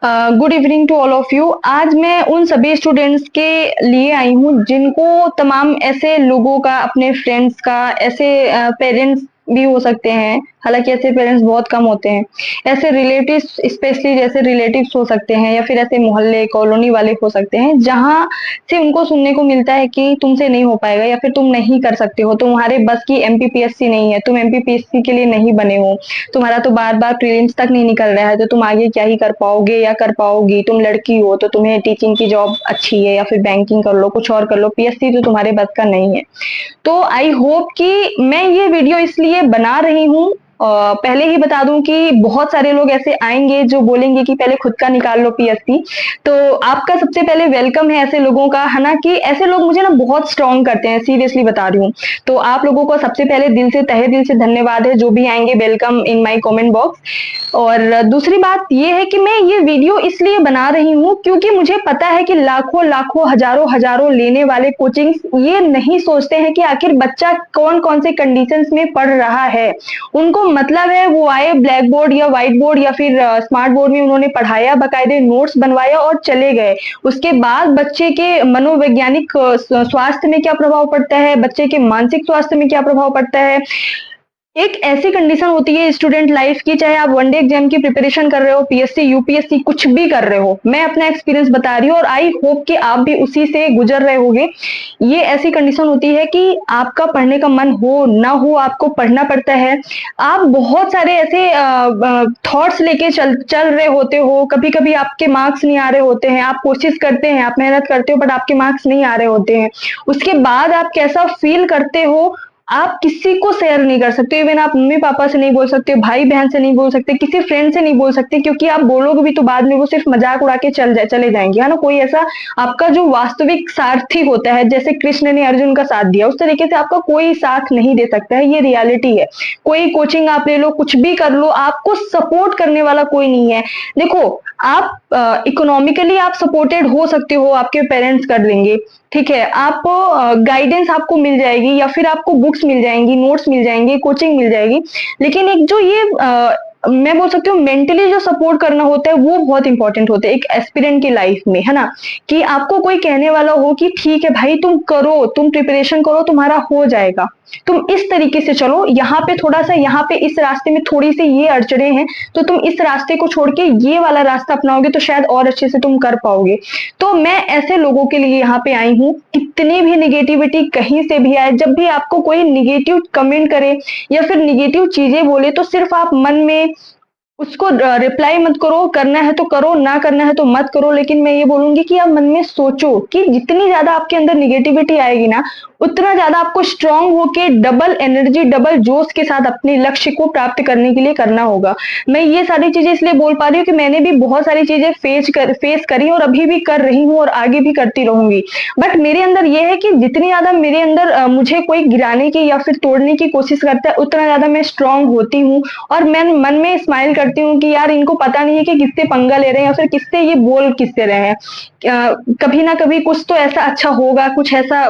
Good evening to all of you. आज मैं उन सभी स्टूडेंट्स के लिए आई हूँ जिनको तमाम ऐसे लोगों का, अपने फ्रेंड्स का, ऐसे पेरेंट्स भी हो सकते हैं, हालांकि ऐसे पेरेंट्स बहुत कम होते हैं, ऐसे रिलेटिव्स, स्पेशली जैसे रिलेटिव्स हो सकते हैं, या फिर ऐसे मोहल्ले कॉलोनी वाले हो सकते हैं, जहां से उनको सुनने को मिलता है कि तुमसे नहीं हो पाएगा, या फिर तुम नहीं कर सकते हो, तुम्हारे बस की एमपीपीएससी नहीं है, तुम एमपीपीएससी के लिए नहीं बने हो, तुम्हारा तो बार बार प्रीलिम्स तक नहीं निकल रहा है, तो तुम आगे क्या ही कर पाओगे या कर पाओगी, तुम लड़की हो तो तुम्हें टीचिंग की जॉब अच्छी है, या फिर बैंकिंग कर लो, कुछ और कर लो, पीएससी तो तुम्हारे बस का नहीं है। तो आई होप कि मैं ये वीडियो इसलिए बना रही हूँ, पहले ही बता दूं कि बहुत सारे लोग ऐसे आएंगे जो बोलेंगे कि पहले खुद का निकाल लो पीएससी। तो आपका सबसे पहले वेलकम है ऐसे लोगों का, है ना, कि ऐसे लोग मुझे ना बहुत स्ट्रांग करते हैं, सीरियसली बता रही हूँ। तो आप लोगों को सबसे पहले दिल से, तहे दिल से धन्यवाद है, जो भी आएंगे welcome in my comment box. और दूसरी बात ये है कि मैं ये वीडियो इसलिए बना रही हूँ क्योंकि मुझे पता है कि लाखों लाखों हजारों हजारों लेने वाले कोचिंग्स ये नहीं सोचते हैं कि आखिर बच्चा कौन कौन से कंडीशंस में पढ़ रहा है। उनको मतलब है वो आए ब्लैक बोर्ड या व्हाइट बोर्ड या फिर स्मार्ट बोर्ड में उन्होंने पढ़ाया, बकायदे नोट्स बनवाया और चले गए। उसके बाद बच्चे के मनोवैज्ञानिक स्वास्थ्य में क्या प्रभाव पड़ता है, बच्चे के मानसिक स्वास्थ्य में क्या प्रभाव पड़ता है। एक ऐसी कंडीशन होती है स्टूडेंट लाइफ की, चाहे आप वनडे एग्जाम की प्रिपरेशन कर रहे हो, पीएससी यूपीएससी कुछ भी कर रहे हो, मैं अपना एक्सपीरियंस बता रही हूँ और आई होप कि आप भी उसी से गुजर रहे होंगे। ये ऐसी कंडीशन होती है कि आपका पढ़ने का मन हो ना हो, आपको पढ़ना पड़ता है। आप बहुत सारे ऐसे थॉट्स लेके चल रहे होते हो, कभी कभी आपके मार्क्स नहीं आ रहे होते हैं, आप कोशिश करते हैं, आप मेहनत करते हो, बट आपके मार्क्स नहीं आ रहे होते हैं। उसके बाद आप कैसा फील करते हो, आप किसी को शेयर नहीं कर सकते, इवन आप मम्मी पापा से नहीं बोल सकते, भाई बहन से नहीं बोल सकते, किसी फ्रेंड से नहीं बोल सकते, क्योंकि आप बोलोगे भी तो बाद में वो सिर्फ मजाक उड़ा के चले जाएंगे, है ना। कोई ऐसा आपका जो वास्तविक सारथी होता है, जैसे कृष्ण ने अर्जुन का साथ दिया, उस तरीके से आपका कोई साथ नहीं दे सकता है, ये रियलिटी है। कोई कोचिंग आप ले लो, कुछ भी कर लो, आपको सपोर्ट करने वाला कोई नहीं है। देखो, आप इकोनॉमिकली आप सपोर्टेड हो सकते हो, आपके पेरेंट्स कर लेंगे, ठीक है, आपको गाइडेंस आपको मिल जाएगी, या फिर आपको बुक्स मिल जाएंगी, नोट्स मिल जाएंगे, कोचिंग मिल जाएगी, लेकिन एक जो ये मैं बोल सकती हूँ मेंटली जो सपोर्ट करना होता है वो बहुत इंपॉर्टेंट होता है एक एस्पिरेंट की लाइफ में, है ना। कि आपको कोई कहने वाला हो कि ठीक है भाई, तुम करो, तुम प्रिपरेशन करो, तुम्हारा हो जाएगा, तुम इस तरीके से चलो, यहाँ पे थोड़ा सा, यहाँ पे इस रास्ते में थोड़ी सी ये अड़चने हैं, तो तुम इस रास्ते को छोड़ के ये वाला रास्ता अपनाओगे तो शायद और अच्छे से तुम कर पाओगे। तो मैं ऐसे लोगों के लिए यहाँ पे आई हूँ। कितनी भी निगेटिविटी कहीं से भी आए, जब भी आपको कोई निगेटिव कमेंट करे या फिर निगेटिव चीजें बोले, तो सिर्फ आप मन में उसको रिप्लाई मत करो, करना है तो करो, ना करना है तो मत करो। लेकिन मैं ये बोलूंगी कि आप मन में सोचो कि जितनी ज्यादा आपके अंदर निगेटिविटी आएगी ना, उतना ज्यादा आपको स्ट्रांग होके डबल एनर्जी, डबल जोश के साथ अपने लक्ष्य को प्राप्त करने के लिए करना होगा। मैं ये सारी चीजें इसलिए बोल पा रही हूँ कि मैंने भी बहुत सारी चीजें फेस करी और अभी भी कर रही हूँ और आगे भी करती रहूंगी। बट मेरे अंदर ये है कि जितनी ज्यादा मेरे अंदर मुझे कोई गिराने की या फिर तोड़ने की कोशिश करता है, उतना ज्यादा मैं स्ट्रांग होती हूँ और मैं मन में स्माइल करती हूँ कि यार इनको पता नहीं है कि किससे पंगा ले रहे हैं या फिर किससे ये बोल किससे रहे हैं। कभी ना कभी कुछ तो ऐसा अच्छा होगा, कुछ ऐसा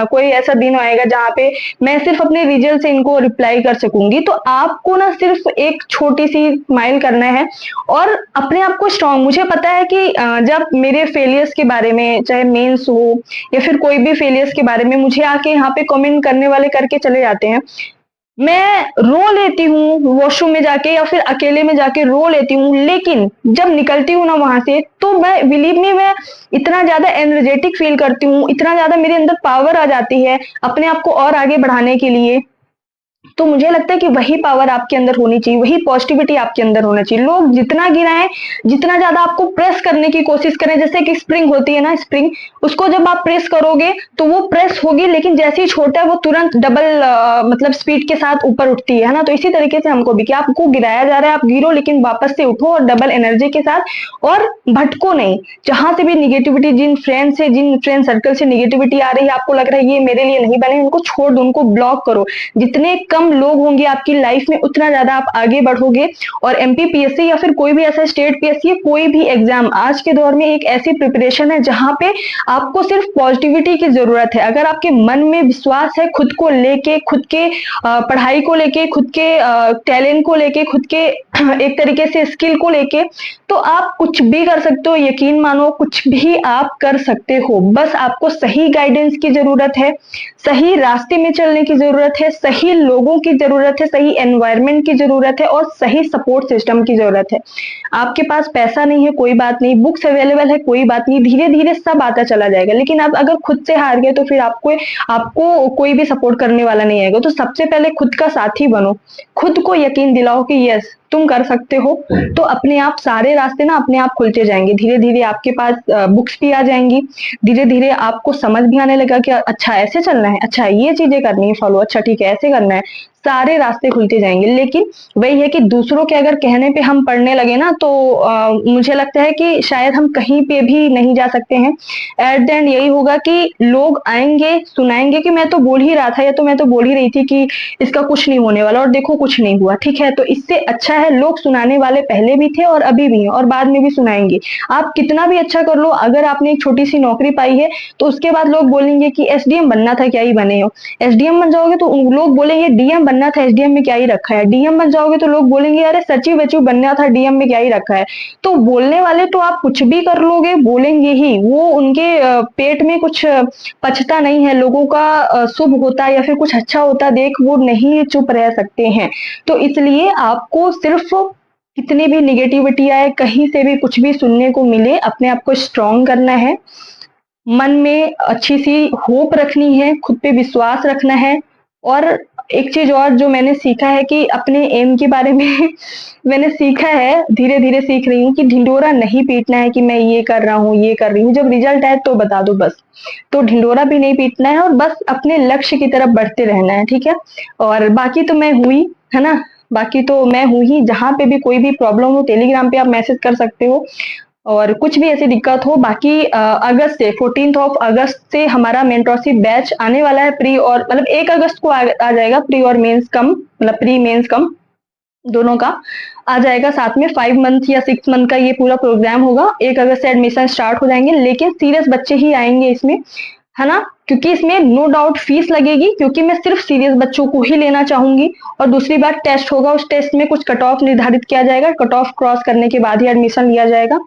कोई ऐसा दिन आएगा जहाँ पे मैं सिर्फ अपने रिजल्ट से इनको रिप्लाई कर सकूंगी। तो आपको ना सिर्फ एक छोटी सी स्माइल करना है और अपने आप को स्ट्रांग, मुझे पता है कि जब मेरे फेलियर्स के बारे में, चाहे मेंस हो या फिर कोई भी फेलियर्स के बारे में मुझे आके यहाँ पे कमेंट करने वाले करके चले जाते हैं, मैं रो लेती हूँ वॉशरूम में जाके या फिर अकेले में जाके रो लेती हूँ, लेकिन जब निकलती हूँ ना वहां से, तो मैं बिलीव मी, मैं इतना ज्यादा एनर्जेटिक फील करती हूँ, इतना ज्यादा मेरे अंदर पावर आ जाती है अपने आप को और आगे बढ़ाने के लिए। तो मुझे लगता है कि वही पावर आपके अंदर होनी चाहिए, वही पॉजिटिविटी आपके अंदर होना चाहिए। लोग जितना गिराएं, जितना ज्यादा आपको प्रेस करने की कोशिश करें, जैसे कि स्प्रिंग होती है ना, स्प्रिंग, उसको जब आप प्रेस करोगे तो वो प्रेस होगी, लेकिन जैसे ही छोटा है वो तुरंत डबल मतलब स्पीड के साथ ऊपर उठती है ना। तो इसी तरीके से हमको भी, कि आपको गिराया जा रहा है, आप गिरो लेकिन वापस से उठो और डबल एनर्जी के साथ, और भटको नहीं। जहां से भी निगेटिविटी, जिन फ्रेंड सर्कल से निगेटिविटी आ रही है, आपको लग रहा है ये मेरे लिए नहीं बने, उनको छोड़ दो, उनको ब्लॉक करो। जितने कम कम लोग होंगे आपकी लाइफ में, उतना ज्यादा आप आगे बढ़ोगे। और एमपीपीएससी या फिर कोई भी ऐसा स्टेट पीएससी, कोई भी एग्जाम आज के दौर में एक ऐसी प्रिपरेशन है जहां पे आपको सिर्फ पॉजिटिविटी की जरूरत है। अगर आपके मन में विश्वास है खुद को लेके, खुद के पढ़ाई को लेके, खुद के टैलेंट को लेके, खुद के एक तरीके से स्किल को लेके, तो आप कुछ भी कर सकते हो। यकीन मानो कुछ भी आप कर सकते हो। बस आपको सही गाइडेंस की जरूरत है, सही रास्ते में चलने की जरूरत है, सही लोगों की जरूरत है, सही एनवायरनमेंट की जरूरत है और सही सपोर्ट सिस्टम की जरूरत है। आपके पास पैसा नहीं है कोई बात नहीं, बुक्स अवेलेबल है कोई बात नहीं, धीरे धीरे सब आता चला जाएगा। लेकिन आप अगर खुद से हार गए तो फिर आपको कोई भी सपोर्ट करने वाला नहीं आएगा। तो सबसे पहले खुद का साथी बनो, खुद को यकीन दिलाओ कि यस तुम कर सकते हो। तो अपने आप सारे रास्ते ना अपने आप खुलते जाएंगे। धीरे धीरे आपके पास बुक्स भी आ जाएंगी, धीरे धीरे आपको समझ भी आने लगा कि अच्छा ऐसे चलना है, अच्छा ये चीजें करनी है फॉलो, अच्छा ठीक है ऐसे करना है, सारे रास्ते खुलते जाएंगे। लेकिन वही है कि दूसरों के अगर कहने पे हम पढ़ने लगे ना तो मुझे लगता है कि शायद हम कहीं पे भी नहीं जा सकते हैं। एट द एंड यही होगा कि लोग आएंगे सुनाएंगे कि मैं तो बोल ही रहा था या तो मैं तो बोल ही रही थी कि इसका कुछ नहीं होने वाला और देखो कुछ नहीं हुआ। ठीक है, तो इससे अच्छा है लोग सुनाने वाले पहले भी थे और अभी भी हैं और बाद में भी सुनाएंगे। आप कितना भी अच्छा कर लो, अगर आपने एक छोटी सी नौकरी पाई है तो उसके बाद लोग बोलेंगे कि एसडीएम बनना था क्या ही बने हो। एसडीएम बन जाओगे तो लोग बोलेंगे डीएम बनना था, एसडीएम में क्या ही रखा है। डीएम बन जाओगे तो लोग बोलेंगे अरे सचिव वचिव बनना था, डीएम में क्या ही रखा है। तो बोलने वाले तो आप कुछ भी कर लोगे बोलेंगे ही, वो उनके पेट में कुछ पचता नहीं है। लोगों का शुभ होता या फिर कुछ अच्छा होता देख वो नहीं चुप रह सकते हैं। तो इसलिए आपको सिर्फ कितनी भी निगेटिविटी आए, कहीं से भी कुछ भी सुनने को मिले, अपने आप को स्ट्रांग करना है, मन में अच्छी सी होप रखनी है, खुद पे विश्वास रखना है। और एक चीज और जो मैंने सीखा है कि अपने एम के बारे में मैंने सीखा है, धीरे धीरे सीख रही हूँ कि ढिंडोरा नहीं पीटना है कि मैं ये कर रहा हूँ ये कर रही हूँ, जब रिजल्ट आए तो बता दो बस। तो ढिंडोरा भी नहीं पीटना है और बस अपने लक्ष्य की तरफ बढ़ते रहना है। ठीक है, और बाकी तो मैं हुई है ना, बाकी तो मैं हूँ ही। जहां पे भी कोई भी प्रॉब्लम हो टेलीग्राम पे आप मैसेज कर सकते हो, और कुछ भी ऐसी दिक्कत हो। बाकी अगस्त से 14 अगस्त से हमारा मेंटरशिप बैच आने वाला है प्री, और मतलब 1 अगस्त को आ जाएगा प्री और मेंस कम, मतलब प्री मेंस कम दोनों का आ जाएगा साथ में। 5 मंथ या 6 मंथ का ये पूरा प्रोग्राम होगा। 1 अगस्त से एडमिशन स्टार्ट हो जाएंगे, लेकिन सीरियस बच्चे ही आएंगे इसमें, है ना, क्योंकि इसमें नो डाउट फीस लगेगी, क्योंकि मैं सिर्फ सीरियस बच्चों को ही लेना चाहूंगी। और दूसरी बात टेस्ट होगा, उस टेस्ट में कुछ कट ऑफ निर्धारित किया जाएगा, कट ऑफ क्रॉस करने के बाद ही एडमिशन लिया जाएगा।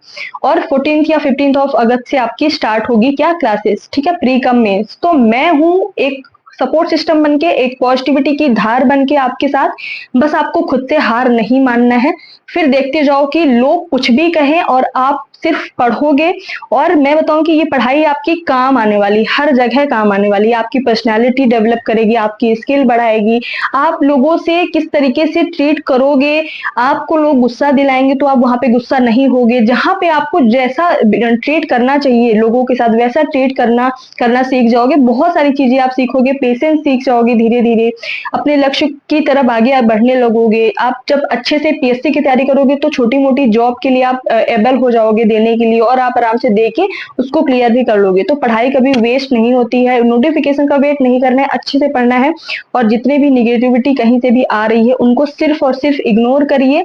और 14 या 15 अगस्त से आपकी स्टार्ट होगी क्या क्लासेस, ठीक है, प्री कम मेंस। तो मैं हूँ एक सपोर्ट सिस्टम बनके, एक पॉजिटिविटी की धार बनके आपके साथ। बस आपको खुद से हार नहीं मानना है, फिर देखते जाओ कि लोग कुछ भी कहें और आप सिर्फ पढ़ोगे। और मैं बताऊं कि ये पढ़ाई आपकी काम आने वाली, हर जगह काम आने वाली, आपकी पर्सनालिटी डेवलप करेगी, आपकी स्किल बढ़ाएगी। आप लोगों से किस तरीके से ट्रीट करोगे, आपको लोग गुस्सा दिलाएंगे तो आप वहां पे गुस्सा नहीं होगे। जहां पे आपको जैसा ट्रीट करना चाहिए लोगों के साथ वैसा ट्रीट करना सीख जाओगे। बहुत सारी चीजें आप सीखोगे, पेशेंस सीख जाओगे, धीरे धीरे अपने लक्ष्य की तरफ आगे आप बढ़ने लगोगे। आप जब अच्छे से पीएससी की तैयारी करोगे तो छोटी मोटी जॉब के लिए आप एबल हो जाओगे देने के लिए, और आप आराम से दे के उसको क्लियर भी कर लोगे। तो पढ़ाई कभी वेस्ट नहीं होती है, नोटिफिकेशन का वेट नहीं करना है, अच्छे से पढ़ना है। और जितने भी निगेटिविटी कहीं से भी आ रही है उनको सिर्फ और सिर्फ इग्नोर करिए।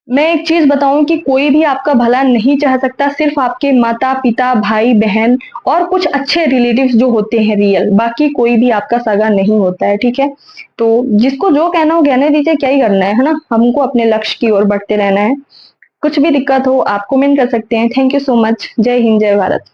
मैं एक चीज बताऊं कि कोई भी आपका भला नहीं चाह सकता, सिर्फ आपके माता पिता भाई बहन और कुछ अच्छे रिलेटिव्स जो होते हैं रियल, बाकी कोई भी आपका सगा नहीं होता है। ठीक है, तो जिसको जो कहना हो कहने दीजिए, क्या ही करना है ना, हमको अपने लक्ष्य की ओर बढ़ते रहना है। कुछ भी दिक्कत हो आप कमेंट कर सकते हैं। Thank you so much. जय हिंद, जय भारत।